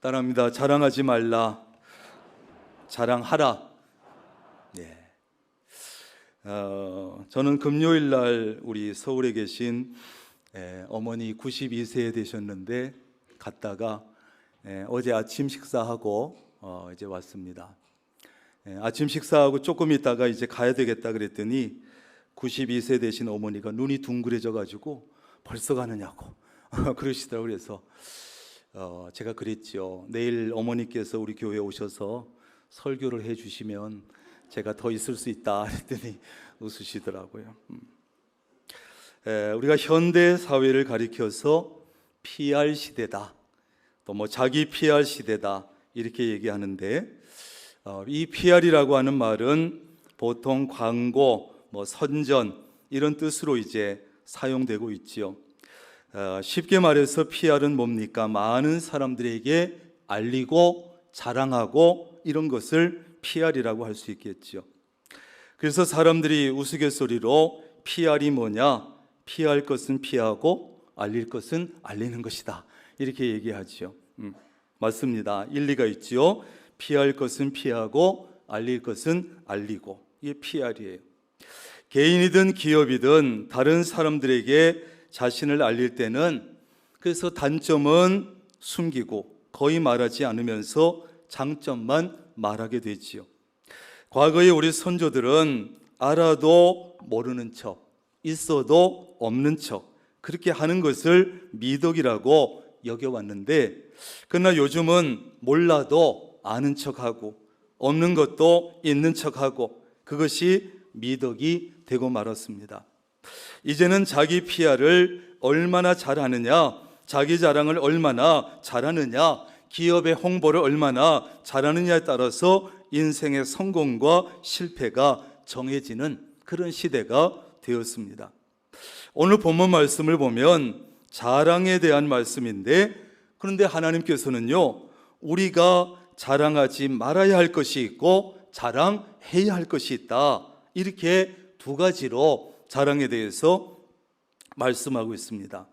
따라합니다. 자랑하지 말라, 자랑하라. 네. 저는 금요일 날 우리 서울에 계신 어머니 92세에 되셨는데 갔다가 어제 아침 식사하고 이제 왔습니다. 아침 식사하고 조금 있다가 이제 가야 되겠다 그랬더니 92세 되신 어머니가 눈이 둥그레져 가지고 벌써 가느냐고 그러시더라고요. 그래서 제가 그랬죠. 내일 어머니께서 우리 교회에 오셔서 설교를 해주시면 제가 더 있을 수 있다 그랬더니 웃으시더라고요. 우리가 현대 사회를 가리켜서 PR 시대다, 또 뭐 자기 PR 시대다 이렇게 얘기하는데, 이 PR이라고 하는 말은 보통 광고, 뭐 선전 이런 뜻으로 이제 사용되고 있지요. 쉽게 말해서 PR은 뭡니까? 많은 사람들에게 알리고 자랑하고 이런 것을 PR이라고 할 수 있겠죠. 그래서 사람들이 우스갯소리로 PR이 뭐냐? 피할 것은 피하고 알릴 것은 알리는 것이다 이렇게 얘기하죠. 맞습니다. 일리가 있지요. 피할 것은 피하고 알릴 것은 알리고, 이게 PR이에요. 개인이든 기업이든 다른 사람들에게 자신을 알릴 때는 그래서 단점은 숨기고 거의 말하지 않으면서 장점만 말하게 되지요. 과거에 우리 선조들은 알아도 모르는 척, 있어도 없는 척 그렇게 하는 것을 미덕이라고 여겨왔는데, 그러나 요즘은 몰라도 아는 척하고 없는 것도 있는 척하고 그것이 미덕이 되고 말았습니다. 이제는 자기 PR을 얼마나 잘하느냐, 자기 자랑을 얼마나 잘하느냐, 기업의 홍보를 얼마나 잘하느냐에 따라서 인생의 성공과 실패가 정해지는 그런 시대가 되었습니다. 오늘 본문 말씀을 보면 자랑에 대한 말씀인데, 그런데 하나님께서는요, 우리가 자랑하지 말아야 할 것이 있고 자랑해야 할 것이 있다, 이렇게 두 가지로 자랑에 대해서 말씀하고 있습니다.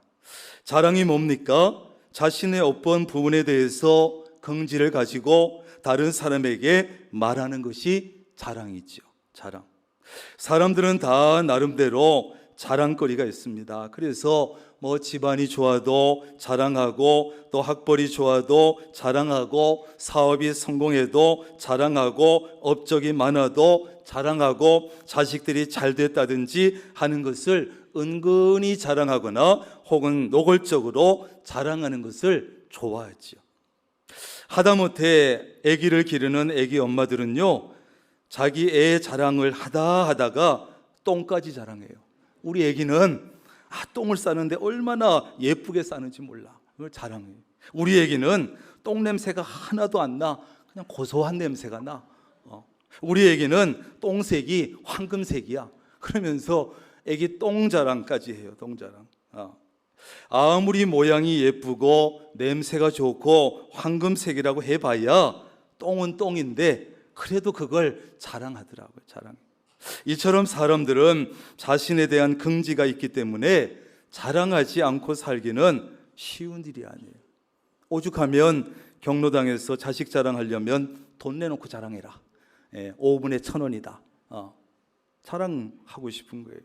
자랑이 뭡니까? 자신의 어떤 부분에 대해서 긍지를 가지고 다른 사람에게 말하는 것이 자랑이죠. 자랑. 사람들은 다 나름대로 자랑거리가 있습니다. 그래서 뭐 집안이 좋아도 자랑하고, 또 학벌이 좋아도 자랑하고, 사업이 성공해도 자랑하고, 업적이 많아도 자랑하고, 자식들이 잘 됐다든지 하는 것을 은근히 자랑하거나 혹은 노골적으로 자랑하는 것을 좋아하죠. 하다못해 아기를 기르는 아기 엄마들은요, 자기 애의 자랑을 하다가 똥까지 자랑해요. 우리 아기는 똥을 싸는데 얼마나 예쁘게 싸는지 몰라. 그걸 자랑해요. 우리 아기는 똥 냄새가 하나도 안 나. 그냥 고소한 냄새가 나. 우리 아기는 똥색이 황금색이야. 그러면서 아기 똥 자랑까지 해요. 똥 자랑. 아무리 모양이 예쁘고 냄새가 좋고 황금색이라고 해봐야 똥은 똥인데 그래도 그걸 자랑하더라고요. 자랑. 이처럼 사람들은 자신에 대한 긍지가 있기 때문에 자랑하지 않고 살기는 쉬운 일이 아니에요. 오죽하면 경로당에서 자식 자랑하려면 돈 내놓고 자랑해라. 5분에 1,000원이다. 자랑하고 싶은 거예요.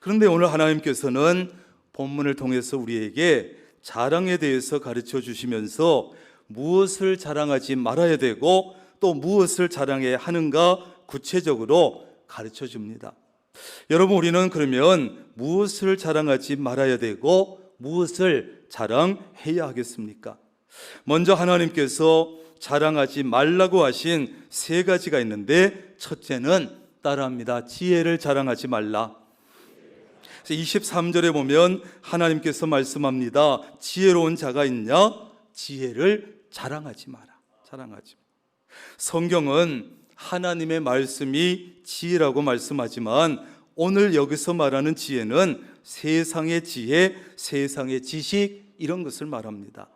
그런데 오늘 하나님께서는 본문을 통해서 우리에게 자랑에 대해서 가르쳐 주시면서 무엇을 자랑하지 말아야 되고 또 무엇을 자랑해야 하는가 구체적으로 가르쳐 줍니다. 여러분, 우리는 그러면 무엇을 자랑하지 말아야 되고 무엇을 자랑해야 하겠습니까? 먼저 하나님께서 자랑하지 말라고 하신 세 가지가 있는데, 첫째는 따라합니다. 지혜를 자랑하지 말라. 23절에 보면 하나님께서 말씀합니다. 지혜로운 자가 있냐? 지혜를 자랑하지 마라. 자랑하지 마. 성경은 하나님의 말씀이 지혜라고 말씀하지만 오늘 여기서 말하는 지혜는 세상의 지혜, 세상의 지식 이런 것을 말합니다.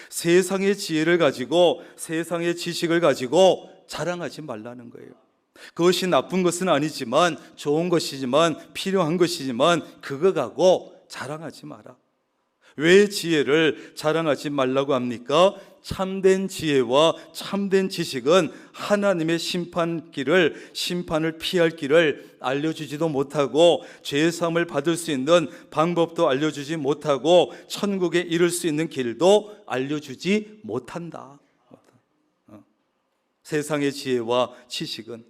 세상의 지혜를 가지고 세상의 지식을 가지고 자랑하지 말라는 거예요. 그것이 나쁜 것은 아니지만 좋은 것이지만 필요한 것이지만 그거 가고 자랑하지 마라. 왜 지혜를 자랑하지 말라고 합니까? 참된 지혜와 참된 지식은 하나님의 심판을 피할 길을 알려주지도 못하고 죄사함을 받을 수 있는 방법도 알려주지 못하고 천국에 이를 수 있는 길도 알려주지 못한다. 세상의 지혜와 지식은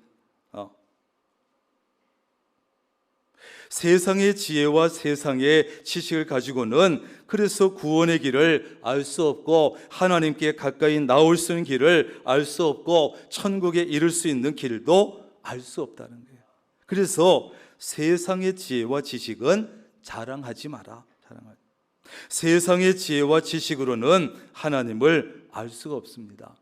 세상의 지혜와 세상의 지식을 가지고는 그래서 구원의 길을 알 수 없고 하나님께 가까이 나올 수 있는 길을 알 수 없고 천국에 이를 수 있는 길도 알 수 없다는 거예요. 그래서 세상의 지혜와 지식은 자랑하지 마라. 세상의 지혜와 지식으로는 하나님을 알 수가 없습니다.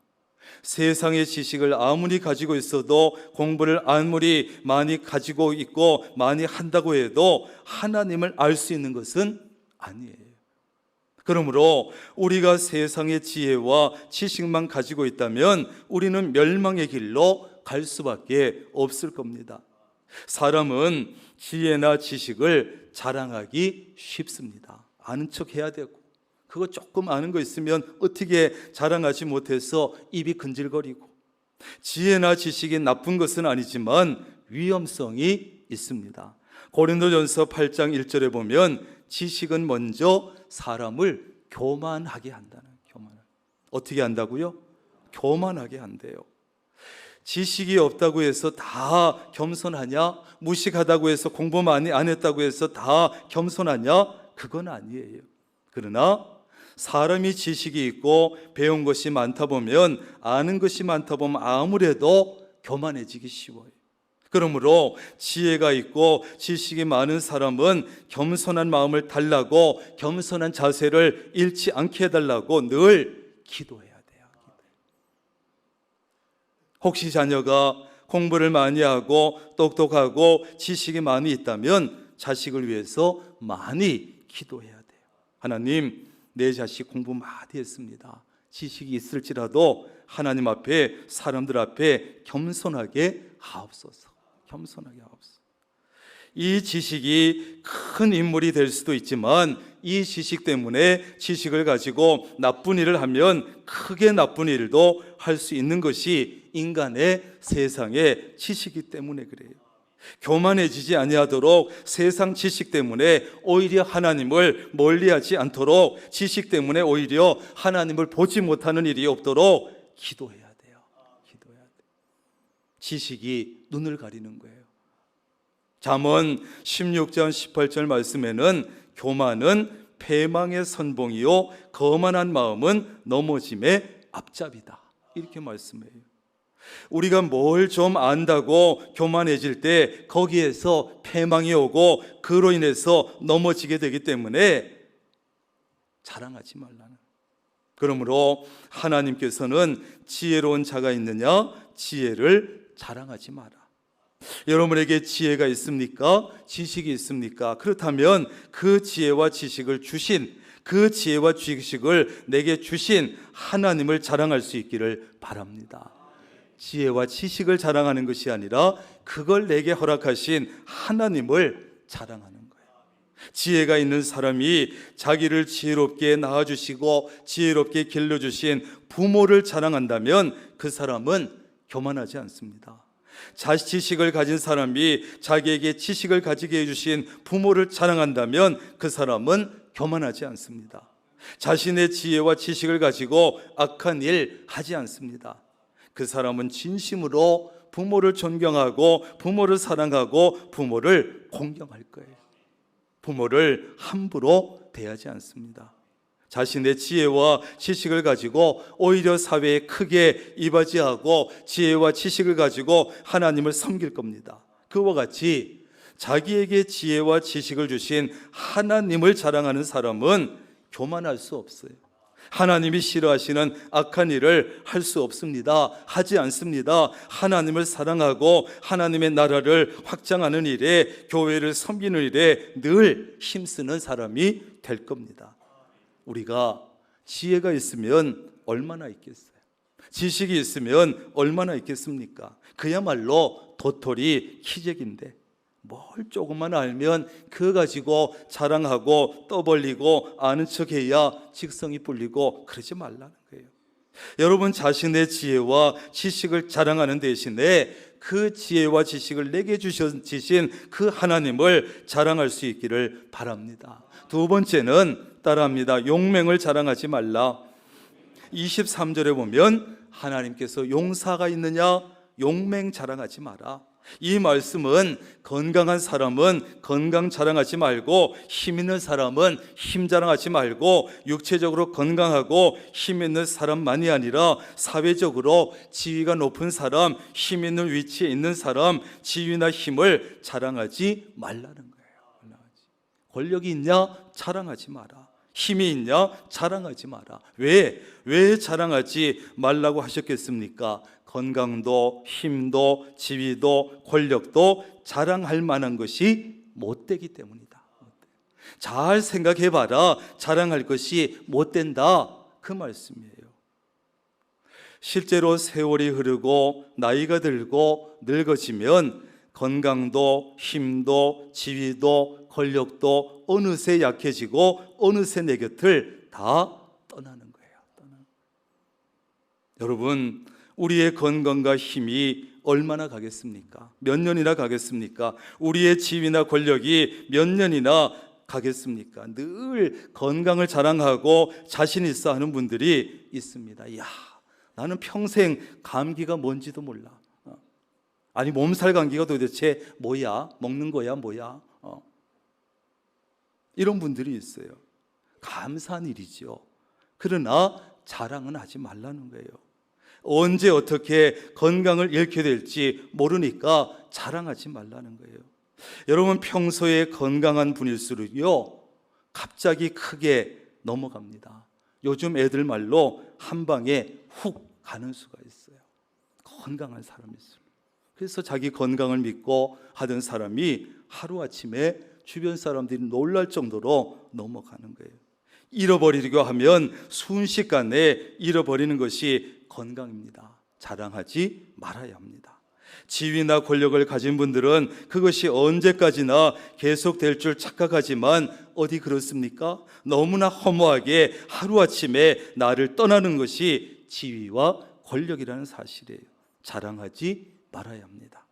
세상의 지식을 아무리 가지고 있어도, 공부를 아무리 많이 가지고 있고 많이 한다고 해도 하나님을 알 수 있는 것은 아니에요. 그러므로 우리가 세상의 지혜와 지식만 가지고 있다면 우리는 멸망의 길로 갈 수밖에 없을 겁니다. 사람은 지혜나 지식을 자랑하기 쉽습니다. 아는 척 해야 되고, 그거 조금 아는 거 있으면 어떻게 자랑하지 못해서 입이 근질거리고, 지혜나 지식이 나쁜 것은 아니지만 위험성이 있습니다. 고린도전서 8장 1절에 보면 지식은 먼저 사람을 교만하게 한다는, 어떻게 한다고요? 교만하게 한대요. 지식이 없다고 해서 다 겸손하냐? 무식하다고 해서 공부 많이 안 했다고 해서 다 겸손하냐? 그건 아니에요. 그러나 사람이 지식이 있고 배운 것이 많다 보면, 아는 것이 많다 보면 아무래도 교만해지기 쉬워요. 그러므로 지혜가 있고 지식이 많은 사람은 겸손한 마음을 달라고, 겸손한 자세를 잃지 않게 해달라고 늘 기도해야 돼요. 혹시 자녀가 공부를 많이 하고 똑똑하고 지식이 많이 있다면 자식을 위해서 많이 기도해야 돼요. 하나님, 내 자식 공부 많이 했습니다. 지식이 있을지라도 하나님 앞에, 사람들 앞에 겸손하게 하옵소서. 겸손하게 하옵소서. 이 지식이 큰 인물이 될 수도 있지만 이 지식 때문에, 지식을 가지고 나쁜 일을 하면 크게 나쁜 일도 할 수 있는 것이 인간의 세상의 지식이기 때문에 그래요. 교만해지지 아니하도록 세상 지식 때문에 오히려 하나님을 멀리하지 않도록, 지식 때문에 오히려 하나님을 보지 못하는 일이 없도록 기도해야 돼요. 기도해야 돼요. 지식이 눈을 가리는 거예요. 잠언 16장 18절 말씀에는 교만은 패망의 선봉이요 거만한 마음은 넘어짐의 앞잡이다, 이렇게 말씀해요. 우리가 뭘 좀 안다고 교만해질 때 거기에서 패망이 오고 그로 인해서 넘어지게 되기 때문에 자랑하지 말라는. 그러므로 하나님께서는 지혜로운 자가 있느냐? 지혜를 자랑하지 마라. 여러분에게 지혜가 있습니까? 지식이 있습니까? 그렇다면 그 지혜와 지식을 주신, 그 지혜와 지식을 내게 주신 하나님을 자랑할 수 있기를 바랍니다. 지혜와 지식을 자랑하는 것이 아니라 그걸 내게 허락하신 하나님을 자랑하는 거예요. 지혜가 있는 사람이 자기를 지혜롭게 낳아주시고 지혜롭게 길러주신 부모를 자랑한다면 그 사람은 교만하지 않습니다. 지식을 가진 사람이 자기에게 지식을 가지게 해주신 부모를 자랑한다면 그 사람은 교만하지 않습니다. 자신의 지혜와 지식을 가지고 악한 일 하지 않습니다. 그 사람은 진심으로 부모를 존경하고 부모를 사랑하고 부모를 공경할 거예요. 부모를 함부로 대하지 않습니다. 자신의 지혜와 지식을 가지고 오히려 사회에 크게 이바지하고 지혜와 지식을 가지고 하나님을 섬길 겁니다. 그와 같이 자기에게 지혜와 지식을 주신 하나님을 자랑하는 사람은 교만할 수 없어요. 하나님이 싫어하시는 악한 일을 할 수 없습니다. 하지 않습니다. 하나님을 사랑하고 하나님의 나라를 확장하는 일에, 교회를 섬기는 일에 늘 힘쓰는 사람이 될 겁니다. 우리가 지혜가 있으면 얼마나 있겠어요? 지식이 있으면 얼마나 있겠습니까? 그야말로 도토리 키재기인데 뭘 조금만 알면 그거 가지고 자랑하고 떠벌리고 아는 척해야 직성이 풀리고 그러지 말라는 거예요. 여러분 자신의 지혜와 지식을 자랑하는 대신에 그 지혜와 지식을 내게 주신 그 하나님을 자랑할 수 있기를 바랍니다. 두 번째는 따라합니다. 용맹을 자랑하지 말라. 23절에 보면 하나님께서 용사가 있느냐? 용맹 자랑하지 마라. 이 말씀은 건강한 사람은 건강 자랑하지 말고 힘 있는 사람은 힘 자랑하지 말고 육체적으로 건강하고 힘 있는 사람만이 아니라 사회적으로 지위가 높은 사람, 힘 있는 위치에 있는 사람, 지위나 힘을 자랑하지 말라는 거예요. 권력이 있냐? 자랑하지 마라. 힘이 있냐? 자랑하지 마라. 왜 자랑하지 말라고 하셨겠습니까? 건강도 힘도 지위도 권력도 자랑할 만한 것이 못되기 때문이다. 잘 생각해봐라. 자랑할 것이 못된다, 그 말씀이에요. 실제로 세월이 흐르고 나이가 들고 늙어지면 건강도 힘도 지위도 권력도 어느새 약해지고 어느새 내 곁을 다 떠나는 거예요. 여러분, 우리의 건강과 힘이 얼마나 가겠습니까? 몇 년이나 가겠습니까? 우리의 지위나 권력이 몇 년이나 가겠습니까? 늘 건강을 자랑하고 자신 있어 하는 분들이 있습니다. 야, 나는 평생 감기가 뭔지도 몰라. 아니, 몸살 감기가 도대체 뭐야? 먹는 거야 뭐야? 이런 분들이 있어요. 감사한 일이죠. 그러나 자랑은 하지 말라는 거예요. 언제 어떻게 건강을 잃게 될지 모르니까 자랑하지 말라는 거예요. 여러분, 평소에 건강한 분일수록요 갑자기 크게 넘어갑니다. 요즘 애들 말로 한 방에 훅 가는 수가 있어요. 건강한 사람일수록. 그래서 자기 건강을 믿고 하던 사람이 하루아침에 주변 사람들이 놀랄 정도로 넘어가는 거예요. 잃어버리려고 하면 순식간에 잃어버리는 것이 건강입니다. 자랑하지 말아야 합니다. 지위나 권력을 가진 분들은 그것이 언제까지나 계속될 줄 착각하지만 어디 그렇습니까? 너무나 허무하게 하루아침에 나를 떠나는 것이 지위와 권력이라는 사실이에요. 자랑하지 말아야 합니다.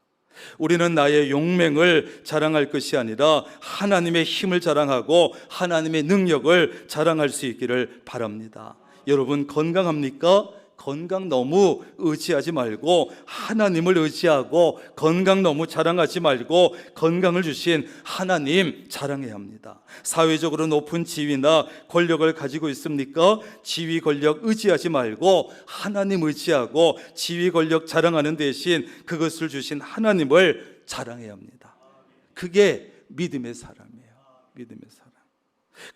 우리는 나의 용맹을 자랑할 것이 아니라 하나님의 힘을 자랑하고 하나님의 능력을 자랑할 수 있기를 바랍니다. 여러분, 건강합니까? 건강 너무 의지하지 말고 하나님을 의지하고 건강 너무 자랑하지 말고 건강을 주신 하나님 자랑해야 합니다. 사회적으로 높은 지위나 권력을 가지고 있습니까? 지위 권력 의지하지 말고 하나님 의지하고 지위 권력 자랑하는 대신 그것을 주신 하나님을 자랑해야 합니다. 그게 믿음의 사람이에요. 믿음의 사람.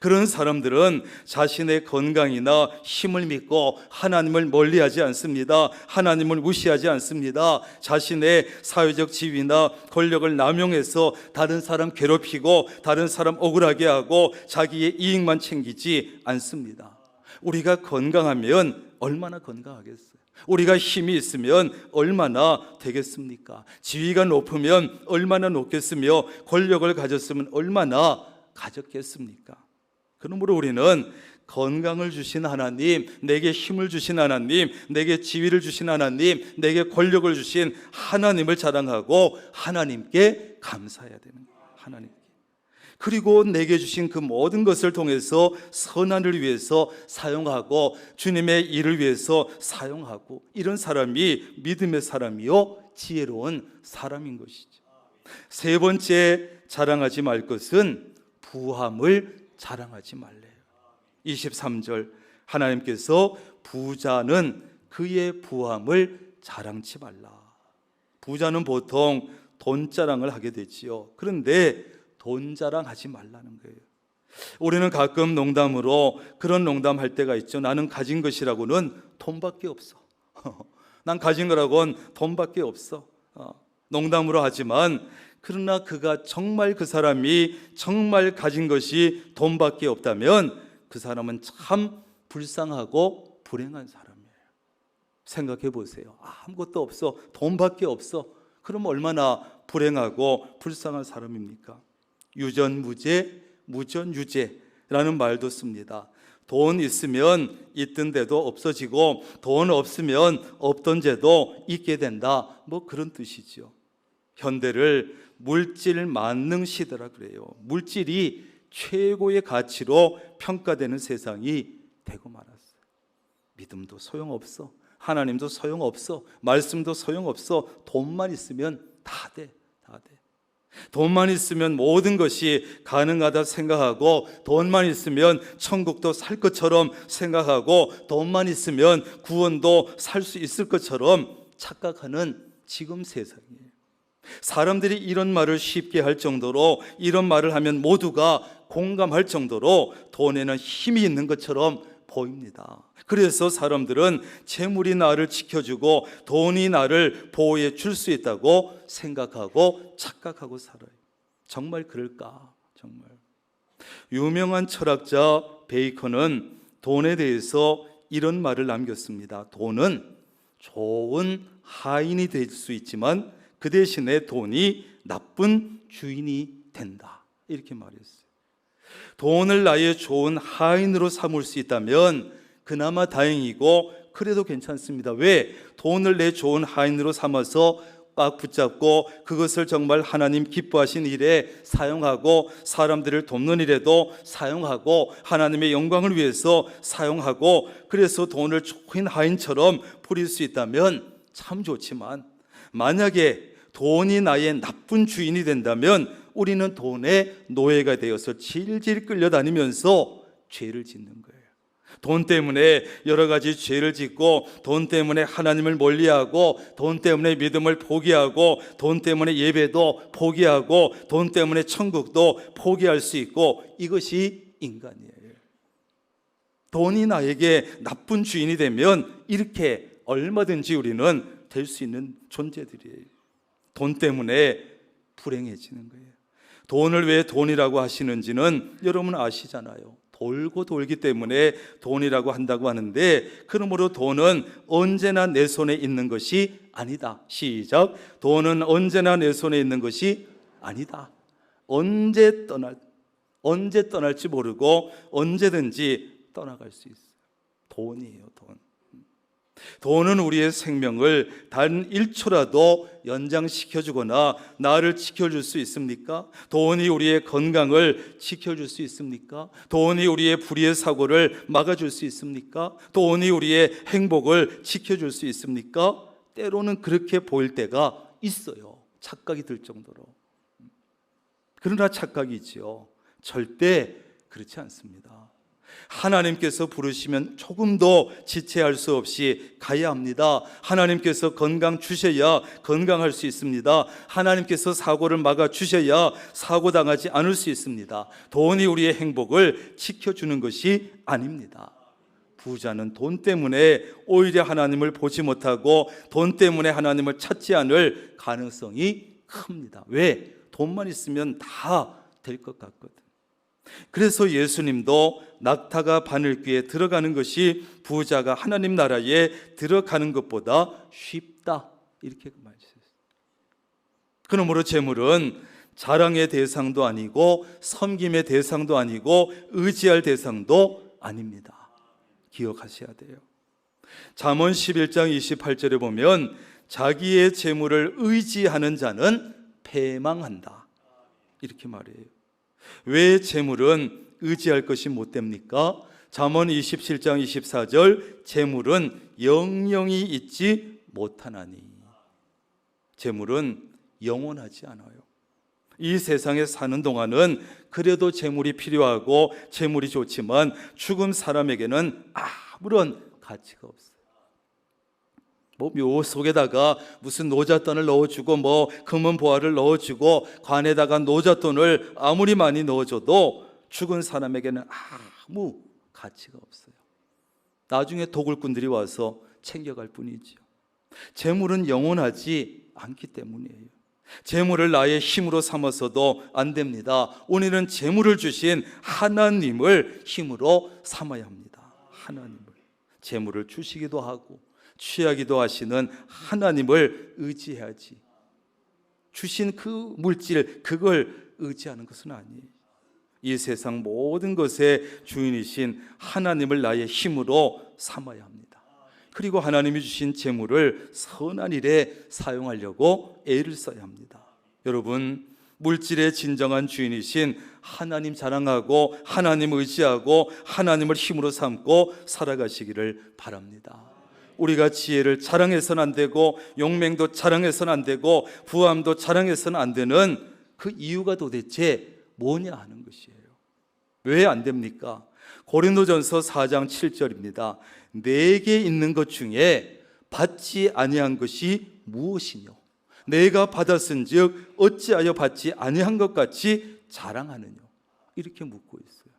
그런 사람들은 자신의 건강이나 힘을 믿고 하나님을 멀리하지 않습니다. 하나님을 무시하지 않습니다. 자신의 사회적 지위나 권력을 남용해서 다른 사람 괴롭히고 다른 사람 억울하게 하고 자기의 이익만 챙기지 않습니다. 우리가 건강하면 얼마나 건강하겠어요? 우리가 힘이 있으면 얼마나 되겠습니까? 지위가 높으면 얼마나 높겠으며 권력을 가졌으면 얼마나 가졌겠습니까? 그러므로 우리는 건강을 주신 하나님, 내게 힘을 주신 하나님, 내게 지위를 주신 하나님, 내게 권력을 주신 하나님을 자랑하고 하나님께 감사해야 되는 거예요. 하나님께. 그리고 내게 주신 그 모든 것을 통해서 선한을 위해서 사용하고 주님의 일을 위해서 사용하고, 이런 사람이 믿음의 사람이요 지혜로운 사람인 것이죠. 세 번째 자랑하지 말 것은 부함을 자랑하지 말래요. 23절, 하나님께서 부자는 그의 부함을 자랑치 말라. 부자는 보통 돈 자랑을 하게 되지요. 그런데 돈 자랑하지 말라는 거예요. 우리는 가끔 농담으로 그런 농담할 때가 있죠. 나는 가진 것이라고는 돈밖에 없어. 난 가진 거라고는 돈밖에 없어. 농담으로 하지만 그러나 그가 정말, 그 사람이 정말 가진 것이 돈밖에 없다면 그 사람은 참 불쌍하고 불행한 사람이에요. 생각해 보세요. 아무것도 없어, 돈밖에 없어. 그럼 얼마나 불행하고 불쌍한 사람입니까? 유전무죄, 무전유죄라는 말도 씁니다. 돈 있으면 있던 데도 없어지고 돈 없으면 없던 데도 있게 된다, 뭐 그런 뜻이죠. 현대를 물질 만능 시대라 그래요. 물질이 최고의 가치로 평가되는 세상이 되고 말았어요. 믿음도 소용없어, 하나님도 소용없어, 말씀도 소용없어. 돈만 있으면 다 돼. 돈만 있으면 모든 것이 가능하다 생각하고, 돈만 있으면 천국도 살 것처럼 생각하고, 돈만 있으면 구원도 살 수 있을 것처럼 착각하는 지금 세상이에요. 사람들이 이런 말을 쉽게 할 정도로, 이런 말을 하면 모두가 공감할 정도로 돈에는 힘이 있는 것처럼 보입니다. 그래서 사람들은 재물이 나를 지켜주고 돈이 나를 보호해 줄 수 있다고 생각하고 착각하고 살아요. 정말 그럴까? 정말. 유명한 철학자 베이컨은 돈에 대해서 이런 말을 남겼습니다. 돈은 좋은 하인이 될 수 있지만 그 대신에 돈이 나쁜 주인이 된다, 이렇게 말했어요. 돈을 나의 좋은 하인으로 삼을 수 있다면 그나마 다행이고, 그래도 괜찮습니다. 왜? 돈을 내 좋은 하인으로 삼아서 꽉 붙잡고 그것을 정말 하나님 기뻐하신 일에 사용하고, 사람들을 돕는 일에도 사용하고, 하나님의 영광을 위해서 사용하고, 그래서 돈을 좋은 하인처럼 부릴 수 있다면 참 좋지만, 만약에 돈이 나의 나쁜 주인이 된다면 우리는 돈의 노예가 되어서 질질 끌려다니면서 죄를 짓는 거예요. 돈 때문에 여러 가지 죄를 짓고, 돈 때문에 하나님을 멀리하고, 돈 때문에 믿음을 포기하고, 돈 때문에 예배도 포기하고, 돈 때문에 천국도 포기할 수 있고, 이것이 인간이에요. 돈이 나에게 나쁜 주인이 되면 이렇게 얼마든지 우리는 될 수 있는 존재들이에요. 돈 때문에 불행해지는 거예요. 돈을 왜 돈이라고 하시는지는 여러분 아시잖아요. 돌고 돌기 때문에 돈이라고 한다고 하는데, 그러므로 돈은 언제나 내 손에 있는 것이 아니다. 시작. 돈은 언제나 내 손에 있는 것이 아니다. 언제 떠날지 모르고 언제든지 떠나갈 수 있어요. 돈이에요, 돈. 돈은 우리의 생명을 단 1초라도 연장시켜주거나 나를 지켜줄 수 있습니까? 돈이 우리의 건강을 지켜줄 수 있습니까? 돈이 우리의 불의의 사고를 막아줄 수 있습니까? 돈이 우리의 행복을 지켜줄 수 있습니까? 때로는 그렇게 보일 때가 있어요. 착각이 들 정도로. 그러나 착각이지요. 절대 그렇지 않습니다. 하나님께서 부르시면 조금도 지체할 수 없이 가야 합니다. 하나님께서 건강 주셔야 건강할 수 있습니다. 하나님께서 사고를 막아 주셔야 사고 당하지 않을 수 있습니다. 돈이 우리의 행복을 지켜주는 것이 아닙니다. 부자는 돈 때문에 오히려 하나님을 보지 못하고 돈 때문에 하나님을 찾지 않을 가능성이 큽니다. 왜? 돈만 있으면 다 될 것 같거든. 그래서 예수님도 낙타가 바늘귀에 들어가는 것이 부자가 하나님 나라에 들어가는 것보다 쉽다, 이렇게 말했어요. 그러므로 재물은 자랑의 대상도 아니고 섬김의 대상도 아니고 의지할 대상도 아닙니다. 기억하셔야 돼요. 잠언 11장 28절에 보면 자기의 재물을 의지하는 자는 패망한다, 이렇게 말해요. 왜 재물은 의지할 것이 못 됩니까? 잠언 27장 24절, 재물은 영영이 있지 못하나니. 재물은 영원하지 않아요. 이 세상에 사는 동안은 그래도 재물이 필요하고 재물이 좋지만 죽은 사람에게는 아무런 가치가 없어요. 묘 속에다가 무슨 노잣돈을 넣어주고 금은 보화를 넣어주고 관에다가 노잣돈을 아무리 많이 넣어줘도 죽은 사람에게는 아무 가치가 없어요. 나중에 도굴꾼들이 와서 챙겨갈 뿐이지요. 재물은 영원하지 않기 때문이에요. 재물을 나의 힘으로 삼아서도 안 됩니다. 우리는 재물을 주신 하나님을 힘으로 삼아야 합니다. 하나님을. 재물을 주시기도 하고 취하기도 하시는 하나님을 의지해야지. 주신 그 물질, 그걸 의지하는 것은 아니에요. 이 세상 모든 것의 주인이신 하나님을 나의 힘으로 삼아야 합니다. 그리고 하나님이 주신 재물을 선한 일에 사용하려고 애를 써야 합니다. 여러분, 물질의 진정한 주인이신 하나님 자랑하고 하나님 의지하고 하나님을 힘으로 삼고 살아가시기를 바랍니다. 우리가 지혜를 자랑해서는 안 되고 용맹도 자랑해서는 안 되고 부함도 자랑해서는 안 되는 그 이유가 도대체 뭐냐 하는 것이에요. 왜 안 됩니까? 고린도전서 4장 7절입니다. 내게 있는 것 중에 받지 아니한 것이 무엇이뇨? 내가 받았은즉 어찌하여 받지 아니한 것 같이 자랑하느뇨? 이렇게 묻고 있어요.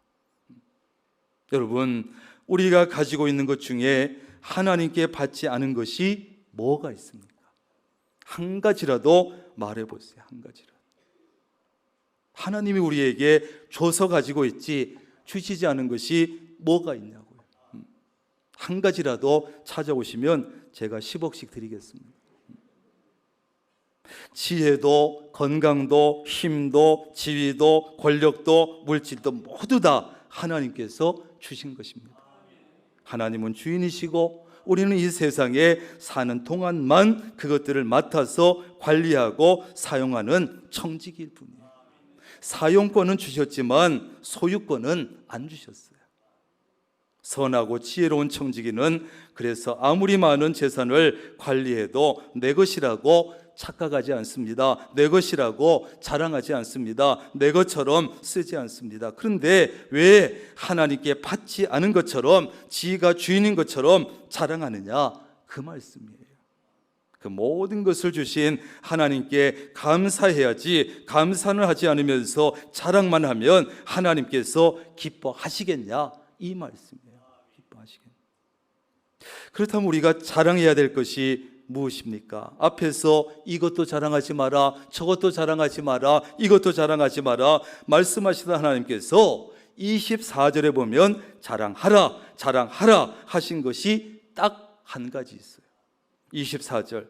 여러분, 우리가 가지고 있는 것 중에 하나님께 받지 않은 것이 뭐가 있습니까? 한 가지라도 말해보세요. 한 가지라도. 하나님이 우리에게 줘서 가지고 있지 주시지 않은 것이 뭐가 있냐고요. 한 가지라도 찾아오시면 제가 10억씩 드리겠습니다. 지혜도 건강도 힘도 지위도 권력도 물질도 모두 다 하나님께서 주신 것입니다. 하나님은 주인이시고 우리는 이 세상에 사는 동안만 그것들을 맡아서 관리하고 사용하는 청지기일 뿐이에요. 사용권은 주셨지만 소유권은 안 주셨어요. 선하고 지혜로운 청지기는 그래서 아무리 많은 재산을 관리해도 내 것이라고 착각하지 않습니다. 내 것이라고 자랑하지 않습니다. 내 것처럼 쓰지 않습니다. 그런데 왜 하나님께 받지 않은 것처럼 지가 주인인 것처럼 자랑하느냐? 그 말씀이에요. 그 모든 것을 주신 하나님께 감사해야지, 감사는 하지 않으면서 자랑만 하면 하나님께서 기뻐하시겠냐? 이 말씀이에요. 기뻐하시겠냐? 그렇다면 우리가 자랑해야 될 것이 무엇입니까? 앞에서 이것도 자랑하지 마라, 저것도 자랑하지 마라, 이것도 자랑하지 마라 말씀하시던 하나님께서 24절에 보면 자랑하라, 자랑하라 하신 것이 딱 한 가지 있어요. 24절,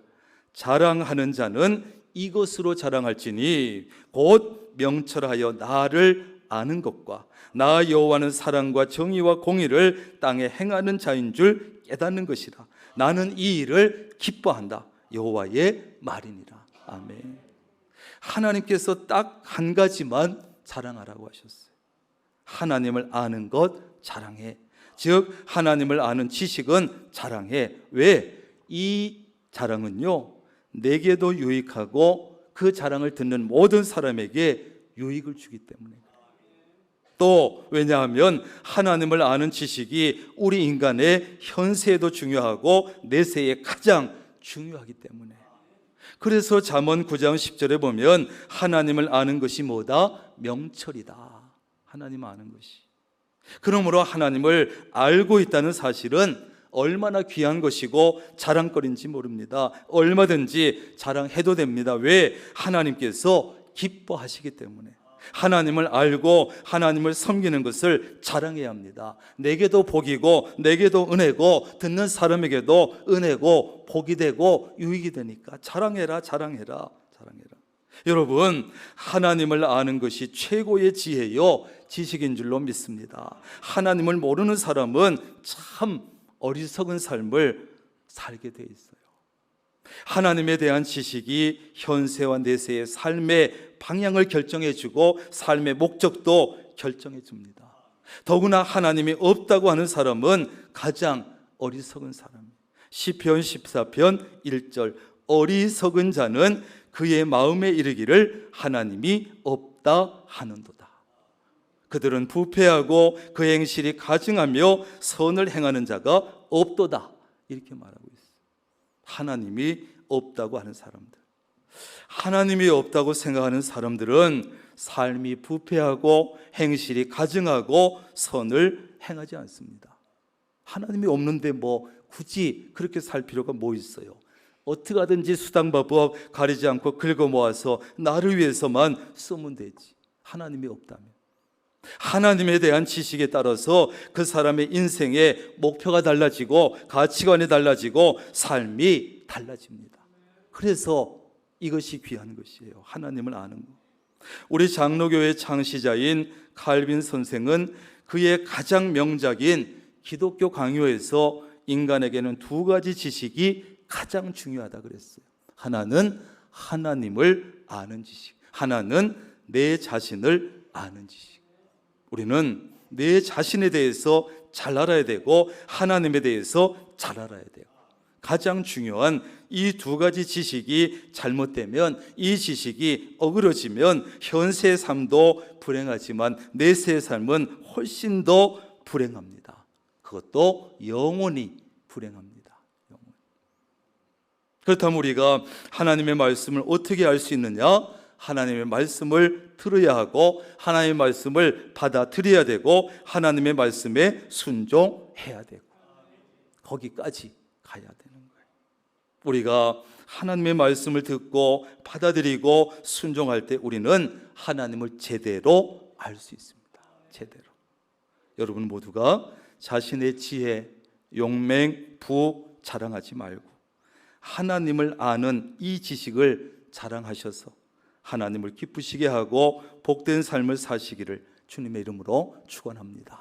자랑하는 자는 이것으로 자랑할지니 곧 명철하여 나를 아는 것과 나 여호와는 사랑과 정의와 공의를 땅에 행하는 자인 줄 깨닫는 것이라. 나는 이 일을 기뻐한다. 여호와의 말이니라. 아멘. 하나님께서 딱 한 가지만 자랑하라고 하셨어요. 하나님을 아는 것 자랑해. 즉 하나님을 아는 지식은 자랑해. 왜? 이 자랑은요, 내게도 유익하고 그 자랑을 듣는 모든 사람에게 유익을 주기 때문에. 또 왜냐하면 하나님을 아는 지식이 우리 인간의 현세에도 중요하고 내세에 가장 중요하기 때문에. 그래서 잠언 9장 10절에 보면 하나님을 아는 것이 뭐다? 명철이다. 하나님 아는 것이. 그러므로 하나님을 알고 있다는 사실은 얼마나 귀한 것이고 자랑거리인지 모릅니다. 얼마든지 자랑해도 됩니다. 왜? 하나님께서 기뻐하시기 때문에. 하나님을 알고 하나님을 섬기는 것을 자랑해야 합니다. 내게도 복이고 내게도 은혜고 듣는 사람에게도 은혜고 복이 되고 유익이 되니까 자랑해라, 자랑해라, 자랑해라. 여러분, 하나님을 아는 것이 최고의 지혜요 지식인 줄로 믿습니다. 하나님을 모르는 사람은 참 어리석은 삶을 살게 돼 있어요. 하나님에 대한 지식이 현세와 내세의 삶의 방향을 결정해주고 삶의 목적도 결정해줍니다. 더구나 하나님이 없다고 하는 사람은 가장 어리석은 사람이에요. 시편 14편 1절, 어리석은 자는 그의 마음에 이르기를 하나님이 없다 하는도다. 그들은 부패하고 그 행실이 가증하며 선을 행하는 자가 없도다. 이렇게 말하고 있어요. 하나님이 없다고 하는 사람들, 하나님이 없다고 생각하는 사람들은 삶이 부패하고 행실이 가증하고 선을 행하지 않습니다. 하나님이 없는데 뭐 굳이 그렇게 살 필요가 뭐 있어요? 어떻게 하든지 수당방법 가리지 않고 긁어 모아서 나를 위해서만 쓰면 되지. 하나님이 없다면. 하나님에 대한 지식에 따라서 그 사람의 인생의 목표가 달라지고 가치관이 달라지고 삶이 달라집니다. 그래서 이것이 귀한 것이에요. 하나님을 아는 것. 우리 장로교회 창시자인 칼빈 선생은 그의 가장 명작인 기독교 강요에서 인간에게는 두 가지 지식이 가장 중요하다 그랬어요. 하나는 하나님을 아는 지식, 하나는 내 자신을 아는 지식. 우리는 내 자신에 대해서 잘 알아야 되고 하나님에 대해서 잘 알아야 돼요. 가장 중요한 이 두 가지 지식이 잘못되면, 이 지식이 어그러지면 현세의 삶도 불행하지만 내세의 삶은 훨씬 더 불행합니다. 그것도 영원히 불행합니다. 영원히. 그렇다면 우리가 하나님의 말씀을 어떻게 알 수 있느냐? 하나님의 말씀을 들어야 하고 하나님의 말씀을 받아들여야 되고 하나님의 말씀에 순종해야 되고, 거기까지 가야 되는 거예요. 우리가 하나님의 말씀을 듣고 받아들이고 순종할 때 우리는 하나님을 제대로 알 수 있습니다. 제대로. 여러분 모두가 자신의 지혜, 용맹, 부 자랑하지 말고 하나님을 아는 이 지식을 자랑하셔서 하나님을 기쁘시게 하고 복된 삶을 사시기를 주님의 이름으로 축원합니다.